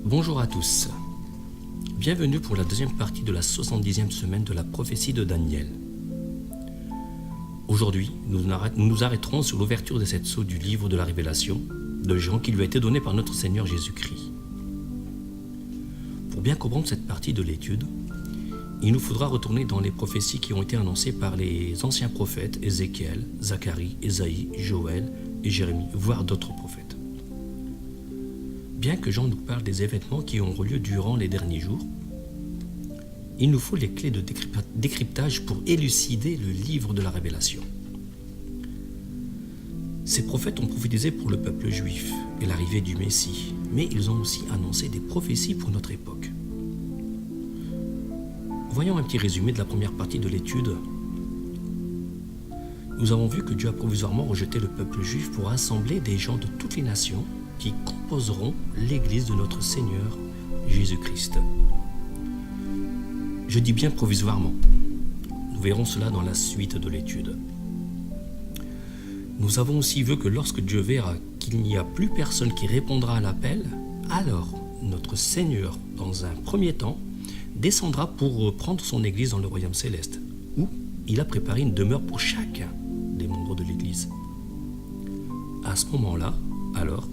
Bonjour à tous. Bienvenue pour la deuxième partie de la 70e semaine de la prophétie de Daniel. Aujourd'hui, nous nous arrêterons sur l'ouverture des 7 sceaux du livre de la Révélation de Jean qui lui a été donné par notre Seigneur Jésus-Christ. Pour bien comprendre cette partie de l'étude, il nous faudra retourner dans les prophéties qui ont été annoncées par les anciens prophètes Ézéchiel, Zacharie, Ésaïe, Joël et Jérémie, voire d'autres prophètes. Bien que Jean nous parle des événements qui auront lieu durant les derniers jours, il nous faut les clés de décryptage pour élucider le livre de la Révélation. Ces prophètes ont prophétisé pour le peuple juif et l'arrivée du Messie, mais ils ont aussi annoncé des prophéties pour notre époque. Voyons un petit résumé de la première partie de l'étude. Nous avons vu que Dieu a provisoirement rejeté le peuple juif pour rassembler des gens de toutes les nations qui composeront l'Église de notre Seigneur Jésus-Christ. Je dis bien provisoirement. Nous verrons cela dans la suite de l'étude. Nous avons aussi vu que lorsque Dieu verra qu'il n'y a plus personne qui répondra à l'appel, alors notre Seigneur, dans un premier temps, descendra pour prendre son Église dans le royaume céleste, où il a préparé une demeure pour chacun des membres de l'Église. À ce moment-là, alors,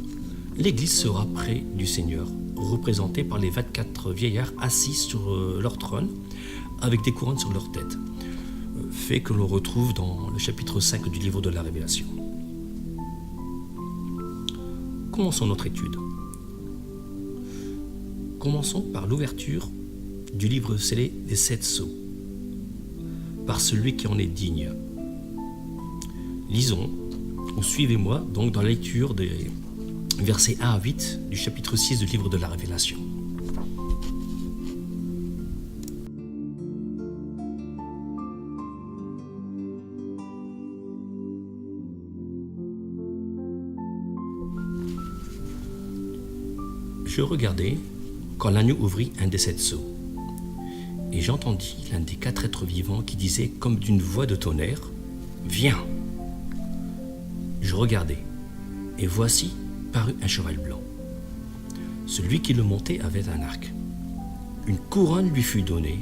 l'Église sera près du Seigneur, représentée par les 24 vieillards assis sur leur trône, avec des couronnes sur leur tête, fait que l'on retrouve dans le chapitre 5 du livre de la Révélation. Commençons notre étude. Commençons par l'ouverture du livre scellé des 7 sceaux, par celui qui en est digne. Lisons, ou suivez-moi donc dans la lecture des versets 1 à 8 du chapitre 6 du livre de la Révélation. Je regardais quand l'agneau ouvrit un des 7 sceaux, et j'entendis l'un des 4 êtres vivants qui disait comme d'une voix de tonnerre, « Viens !» Je regardai, et voici parut un cheval blanc. Celui qui le montait avait un arc. Une couronne lui fut donnée,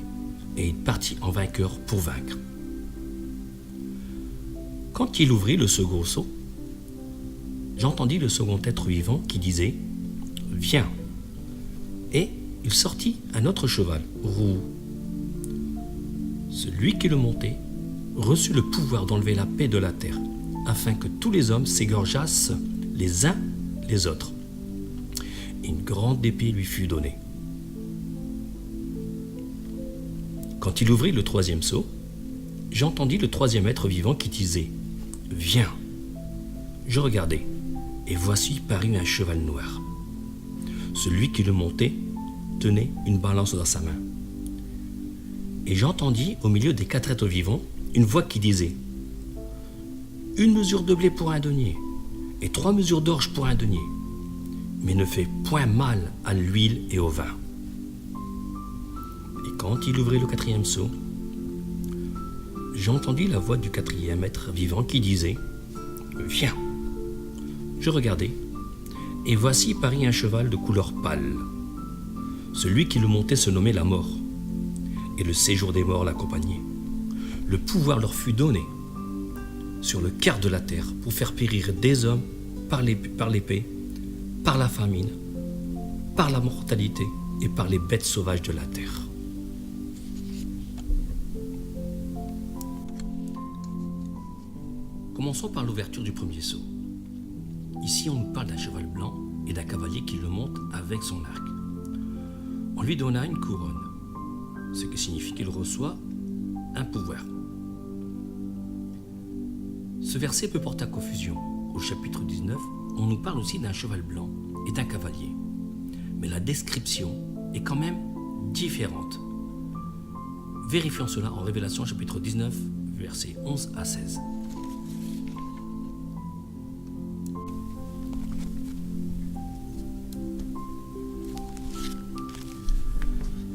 et il partit en vainqueur pour vaincre. Quand il ouvrit le second sceau, j'entendis le second être vivant qui disait « Viens !» Et il sortit un autre cheval, roux. Celui qui le montait reçut le pouvoir d'enlever la paix de la terre, afin que tous les hommes s'égorgeassent les uns les autres. Une grande épée lui fut donnée. Quand il ouvrit le troisième sceau, j'entendis le troisième être vivant qui disait « Viens !» Je regardai, et voici parut un cheval noir. Celui qui le montait tenait une balance dans sa main. Et j'entendis au milieu des 4 êtres vivants une voix qui disait « Une mesure de blé pour un denier, et 3 mesures d'orge pour un denier, mais ne fais point mal à l'huile et au vin. » Et quand il ouvrit le 4e sceau, j'entendis la voix du 4e être vivant qui disait « Viens !» Je regardai, et voici parut un cheval de couleur pâle. Celui qui le montait se nommait la mort, et le séjour des morts l'accompagnait. Le pouvoir leur fut donné sur le quart de la terre pour faire périr des hommes par l'épée, par la famine, par la mortalité et par les bêtes sauvages de la terre. Commençons par l'ouverture du premier sceau. Ici, on nous parle d'un cheval blanc et d'un cavalier qui le monte avec son arc. On lui donna une couronne, ce qui signifie qu'il reçoit un pouvoir. Ce verset peut porter à confusion. Au chapitre 19, on nous parle aussi d'un cheval blanc et d'un cavalier. Mais la description est quand même différente. Vérifions cela en Révélation chapitre 19, versets 11 à 16.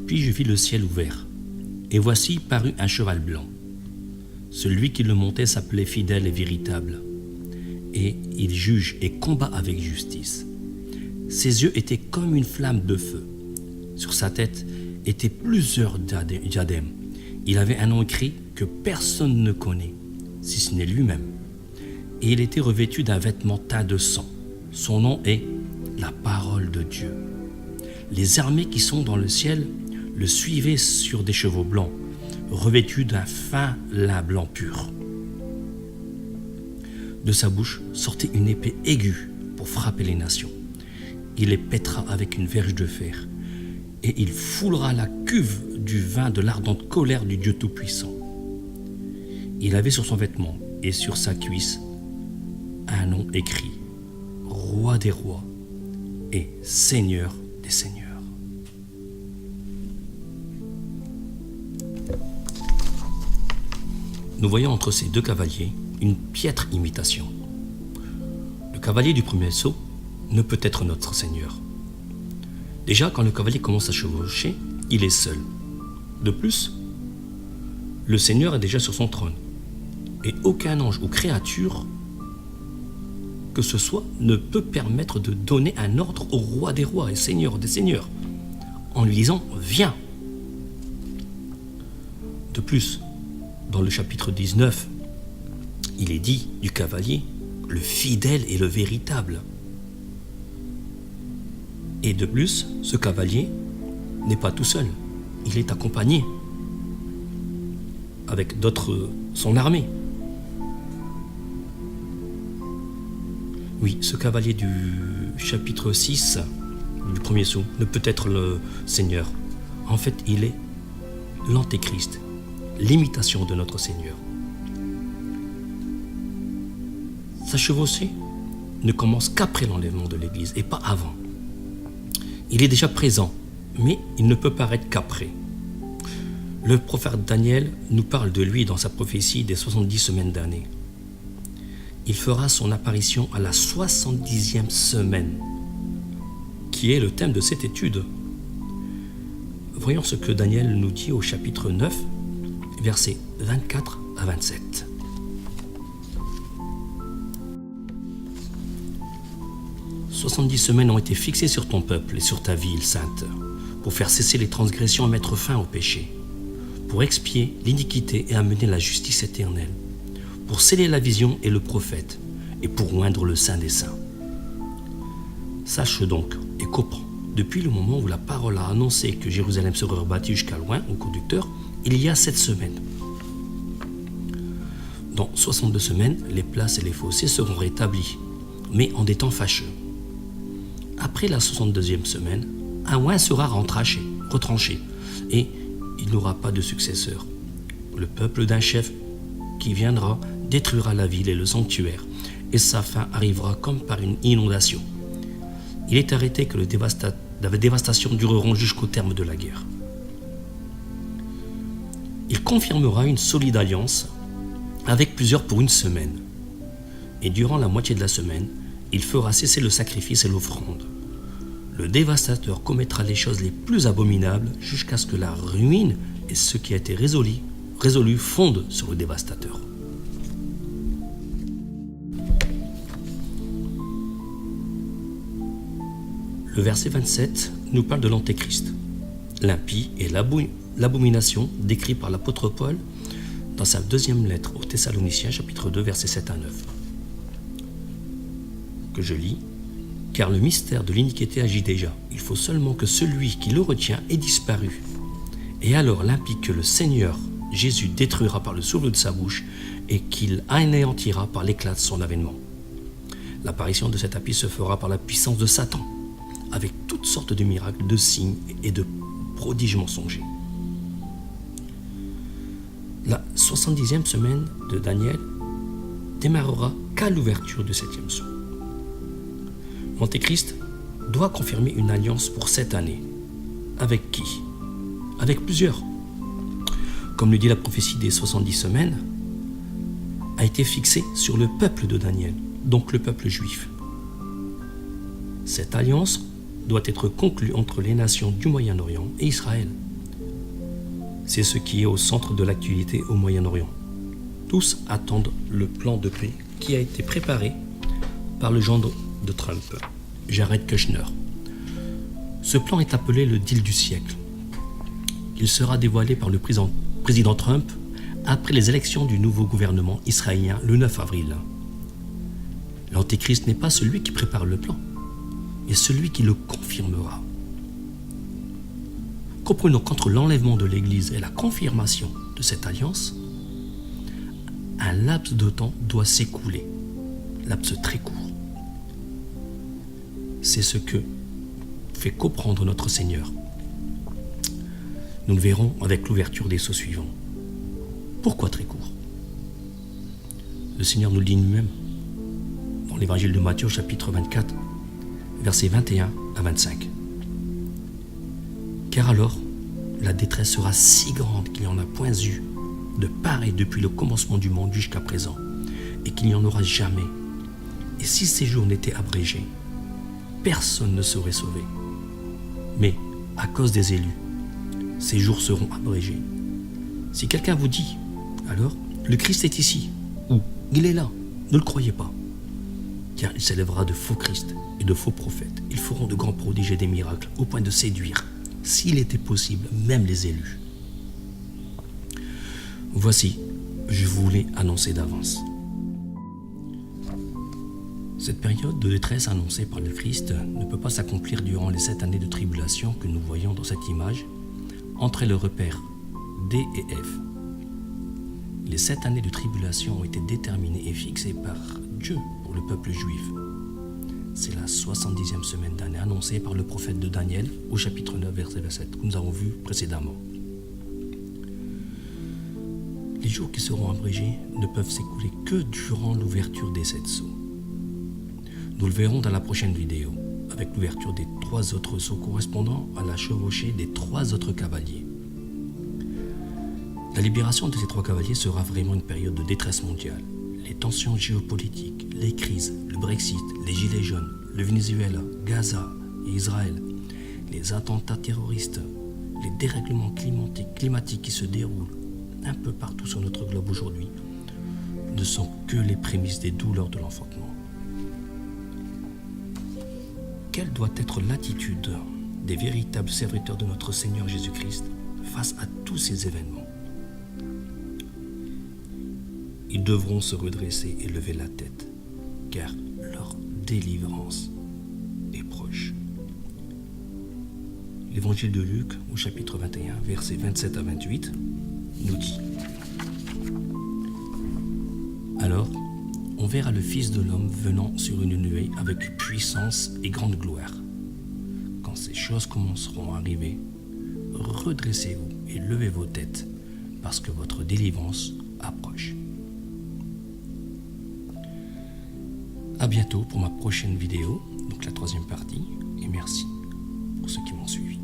Puis je vis le ciel ouvert, et voici parut un cheval blanc. Celui qui le montait s'appelait Fidèle et Véritable, et il juge et combat avec justice. Ses yeux étaient comme une flamme de feu, Sur sa tête étaient plusieurs diadèmes. Il avait un nom écrit que personne ne connaît, si ce n'est lui-même. Et il était revêtu d'un vêtement teint de sang. Son nom est la parole de Dieu. Les armées qui sont dans le ciel le suivaient sur des chevaux blancs, revêtus d'un fin lin blanc pur. De sa bouche sortait une épée aiguë pour frapper les nations. Il les pètera avec une verge de fer, et il foulera la cuve du vin de l'ardente colère du Dieu Tout-Puissant. Il avait sur son vêtement et sur sa cuisse un nom écrit, Roi des rois et Seigneur des seigneurs. Nous voyons entre ces deux cavaliers une piètre imitation. Le cavalier du premier saut ne peut être notre Seigneur. Déjà, quand le cavalier commence à chevaucher, il est seul. De plus, le Seigneur est déjà sur son trône. Et aucun ange ou créature que ce soit ne peut permettre de donner un ordre au roi des rois et Seigneur des seigneurs en lui disant « Viens ». De plus, dans le chapitre 19, il est dit du cavalier, le fidèle et le véritable. Et de plus, ce cavalier n'est pas tout seul, il est accompagné avec d'autres, son armée. Oui, ce cavalier du chapitre 6, du premier saut, ne peut être le Seigneur. En fait, il est l'Antéchrist, l'imitation de notre Seigneur. Sa chevauchée ne commence qu'après l'enlèvement de l'Église et pas avant. Il est déjà présent, mais il ne peut paraître qu'après. Le prophète Daniel nous parle de lui dans sa prophétie des 70 semaines d'année. Il fera son apparition à la 70e semaine, qui est le thème de cette étude. Voyons ce que Daniel nous dit au chapitre 9, versets 24 à 27. « 70 semaines ont été fixées sur ton peuple et sur ta ville sainte, pour faire cesser les transgressions et mettre fin au péché, pour expier l'iniquité et amener la justice éternelle, pour sceller la vision et le prophète, et pour oindre le Saint des Saints. Sache donc et comprends, depuis le moment où la parole a annoncé que Jérusalem serait rebâtie jusqu'à loin au conducteur, il y a 7 semaines. Dans 62 semaines, les places et les fossés seront rétablis, mais en des temps fâcheux. Après la 62e semaine, un oint sera retranché, et il n'aura pas de successeur. Le peuple d'un chef qui viendra détruira la ville et le sanctuaire, et sa fin arrivera comme par une inondation. Il est arrêté que la dévastation dureront jusqu'au terme de la guerre. Il confirmera une solide alliance avec plusieurs pour une semaine. Et durant la moitié de la semaine, il fera cesser le sacrifice et l'offrande. Le dévastateur commettra les choses les plus abominables jusqu'à ce que la ruine et ce qui a été résolu fondent sur le dévastateur. Le verset 27 nous parle de l'Antéchrist, l'impie et l'abomination décrit par l'apôtre Paul dans sa deuxième lettre aux Thessaloniciens, chapitre 2, versets 7 à 9. Que je lis. Car le mystère de l'iniquité agit déjà. Il faut seulement que celui qui le retient ait disparu. Et alors l'impie que le Seigneur Jésus détruira par le souffle de sa bouche et qu'il anéantira par l'éclat de son avènement. L'apparition de cet impie se fera par la puissance de Satan, avec toutes sortes de miracles, de signes et de prodiges mensongers. La 70e semaine de Daniel démarrera qu'à l'ouverture du 7e saut. L'Antéchrist doit confirmer une alliance pour cette année. Avec qui? Avec plusieurs. Comme le dit la prophétie des 70 semaines, a été fixée sur le peuple de Daniel, donc le peuple juif. Cette alliance doit être conclue entre les nations du Moyen-Orient et Israël. C'est ce qui est au centre de l'actualité au Moyen-Orient. Tous attendent le plan de paix qui a été préparé par le gendre de Trump, Jared Kushner. Ce plan est appelé le deal du siècle. Il sera dévoilé par le président Trump après les élections du nouveau gouvernement israélien le 9 avril. L'Antéchrist n'est pas celui qui prépare le plan, mais celui qui le confirmera. Comprenons qu'entre l'enlèvement de l'Église et la confirmation de cette alliance, un laps de temps doit s'écouler, laps très court. C'est ce que fait comprendre notre Seigneur. Nous le verrons avec l'ouverture des sceaux suivants. Pourquoi très court? Le Seigneur nous le dit lui-même dans l'évangile de Matthieu, chapitre 24, versets 21 à 25. Car alors, la détresse sera si grande qu'il n'y en a point eu de pareil depuis le commencement du monde jusqu'à présent, et qu'il n'y en aura jamais. Et si ces jours n'étaient abrégés, personne ne serait sauvé. Mais, à cause des élus, ces jours seront abrégés. Si quelqu'un vous dit, alors, le Christ est ici, ou il est là, ne le croyez pas. Car il s'élèvera de faux Christ et de faux prophètes. Ils feront de grands prodiges et des miracles, au point de séduire, s'il était possible, même les élus. Voici, je vous l'ai annoncé d'avance. Cette période de détresse annoncée par le Christ ne peut pas s'accomplir durant les 7 années de tribulation que nous voyons dans cette image, entre le repère D et F. Les 7 années de tribulation ont été déterminées et fixées par Dieu pour le peuple juif. C'est la 70e semaine d'année annoncée par le prophète de Daniel au chapitre 9, verset 27, que nous avons vu précédemment. Les jours qui seront abrégés ne peuvent s'écouler que durant l'ouverture des 7 sceaux. Nous le verrons dans la prochaine vidéo, avec l'ouverture des 3 autres sceaux correspondant à la chevauchée des 3 autres cavaliers. La libération de ces 3 cavaliers sera vraiment une période de détresse mondiale. Les tensions géopolitiques, les crises, le Brexit, les gilets jaunes, le Venezuela, Gaza et Israël, les attentats terroristes, les dérèglements climatiques qui se déroulent un peu partout sur notre globe aujourd'hui ne sont que les prémices des douleurs de l'enfantement. Quelle doit être l'attitude des véritables serviteurs de notre Seigneur Jésus-Christ face à tous ces événements? Ils devront se redresser et lever la tête, car leur délivrance est proche. L'évangile de Luc, au chapitre 21, versets 27 à 28, nous dit: Alors, on verra le Fils de l'homme venant sur une nuée avec puissance et grande gloire. Quand ces choses commenceront à arriver, redressez-vous et levez vos têtes, parce que votre délivrance approche. À bientôt pour ma prochaine vidéo, donc la 3e partie, et merci pour ceux qui m'ont suivi.